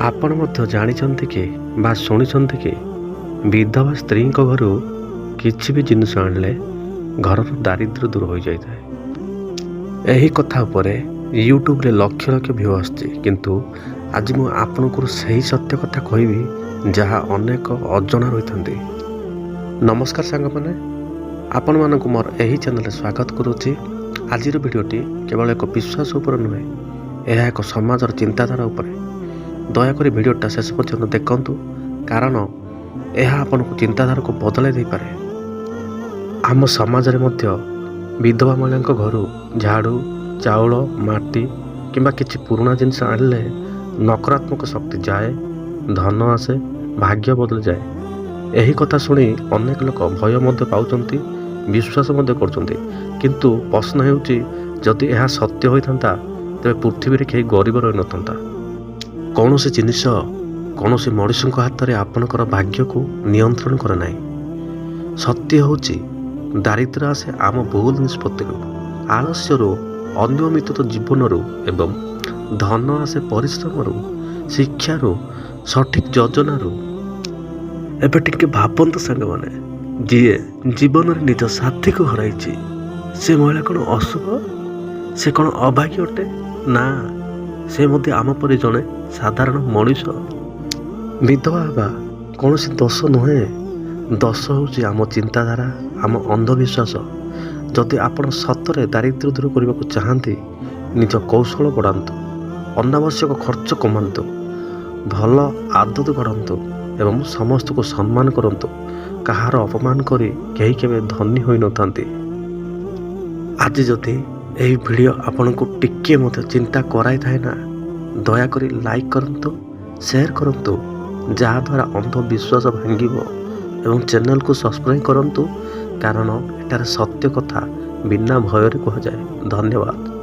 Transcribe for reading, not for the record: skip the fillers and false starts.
ଆପଣ ମଧ୍ୟ ଜାଣିଛନ୍ତି କି ବା ଶୁଣିଛନ୍ତି କି ବିଧବା ସ୍ତ୍ରୀଙ୍କ ଘରୁ କିଛି ବି ଜିନିଷ ଆଣିଲେ ଘରର ଦାରିଦ୍ର୍ୟ ଦୂର ହୋଇଯାଇଥାଏ। ଏହି କଥା ଉପରେ ୟୁଟ୍ୟୁବରେ ଲକ୍ଷ ଲକ୍ଷ ଭିଉ ଆସୁଛି, କିନ୍ତୁ ଆଜି ମୁଁ ଆପଣଙ୍କୁ ସେହି ସତ୍ୟ କଥା କହିବି ଯାହା ଅନେକ ଅଜଣା ରହିଥାନ୍ତି। ନମସ୍କାର ସାଙ୍ଗମାନେ, ଆପଣମାନଙ୍କୁ ମୋର ଏହି ଚ୍ୟାନେଲରେ ସ୍ୱାଗତ କରୁଛି। ଆଜିର ଭିଡ଼ିଓଟି କେବଳ ଏକ ବିଶ୍ୱାସ ଉପରେ ନୁହେଁ, ଏହା ଏକ ସମାଜର ଚିନ୍ତାଧାରା ଉପରେ। ଦୟାକରି ଭିଡ଼ିଓଟା ଶେଷ ପର୍ଯ୍ୟନ୍ତ ଦେଖନ୍ତୁ, କାରଣ ଏହା ଆପଣଙ୍କ ଚିନ୍ତାଧାରାକୁ ବଦଳାଇ ଦେଇପାରେ। ଆମ ସମାଜରେ ମଧ୍ୟ ବିଧବା ମହିଳାଙ୍କ ଘରୁ ଝାଡ଼ୁ, ଚାଉଳ, ମାଟି କିମ୍ବା କିଛି ପୁରୁଣା ଜିନିଷ ଆଣିଲେ ନକାରାତ୍ମକ ଶକ୍ତି ଯାଏ, ଧନ ଆସେ, ଭାଗ୍ୟ ବଦଳିଯାଏ। ଏହି କଥା ଶୁଣି ଅନେକ ଲୋକ ଭୟ ମଧ୍ୟ ପାଉଛନ୍ତି, ବିଶ୍ୱାସ ମଧ୍ୟ କରୁଛନ୍ତି। କିନ୍ତୁ ପ୍ରଶ୍ନ ହେଉଛି, ଯଦି ଏହା ସତ୍ୟ ହୋଇଥାନ୍ତା ତେବେ ପୃଥିବୀରେ କେହି ଗରିବ ରହିନଥାନ୍ତା। କୌଣସି ଜିନିଷ କୌଣସି ମଣିଷଙ୍କ ହାତରେ ଆପଣଙ୍କର ଭାଗ୍ୟକୁ ନିୟନ୍ତ୍ରଣ କରେ ନାହିଁ। ସତ୍ୟ ହେଉଛି, ଦାରିଦ୍ର୍ୟ ଆସେ ଆମ ଭୁଲ ନିଷ୍ପତ୍ତିରୁ, ଆଳସ୍ୟରୁ, ଅନିୟମିତ ଜୀବନରୁ ଏବଂ ଧନ ଆସେ ପରିଶ୍ରମରୁ, ଶିକ୍ଷାରୁ, ସଠିକ୍ ଯୋଜନାରୁ। ଏବେ ଟିକେ ଭାବନ୍ତୁ ସାଙ୍ଗମାନେ, ଯିଏ ଜୀବନରେ ନିଜ ସାଥୀକୁ ହରାଇଛି, ସେ ମହିଳା କ'ଣ ଅଶୁଭ? ସେ କ'ଣ ଅଭାଗୀ ଅଟେ? ନା, ସେ ମଧ୍ୟ ଆମ ପରି ଜଣେ ସାଧାରଣ ମଣିଷ। ବିଧବା ହେବା କୌଣସି ଦୋଷ ନୁହେଁ, ଦୋଷ ହେଉଛି ଆମ ଚିନ୍ତାଧାରା, ଆମ ଅନ୍ଧବିଶ୍ୱାସ। ଯଦି ଆପଣ ସତରେ ଦାରିଦ୍ର୍ୟ ଦୂର କରିବାକୁ ଚାହାନ୍ତି, ନିଜ କୌଶଳ ବଢ଼ାନ୍ତୁ, ଅନାବଶ୍ୟକ ଖର୍ଚ୍ଚ କମାନ୍ତୁ, ଭଲ ଆଦତ ଗଢ଼ନ୍ତୁ ଏବଂ ସମସ୍ତଙ୍କୁ ସମ୍ମାନ କରନ୍ତୁ। କାହାର ଅପମାନ କରି କେହି କେବେ ଧନୀ ହୋଇନଥାନ୍ତି। ଆଜି ଯଦି ଏହି ଭିଡ଼ିଓ ଆପଣଙ୍କୁ ଟିକିଏ ମଧ୍ୟ ଚିନ୍ତା କରାଇଥାଏ ନା, ଦୟାକରି ଲାଇକ୍ କରନ୍ତୁ, ସେୟାର କରନ୍ତୁ, ଯାହାଦ୍ୱାରା ଅନ୍ଧବିଶ୍ୱାସ ଭାଙ୍ଗିବ ଏବଂ ଚ୍ୟାନେଲକୁ ସବସ୍କ୍ରାଇବ୍ କରନ୍ତୁ, କାରଣ ଏଠାରେ ସତ୍ୟ କଥା ବିନା ଭୟରେ କୁହାଯାଏ। ଧନ୍ୟବାଦ।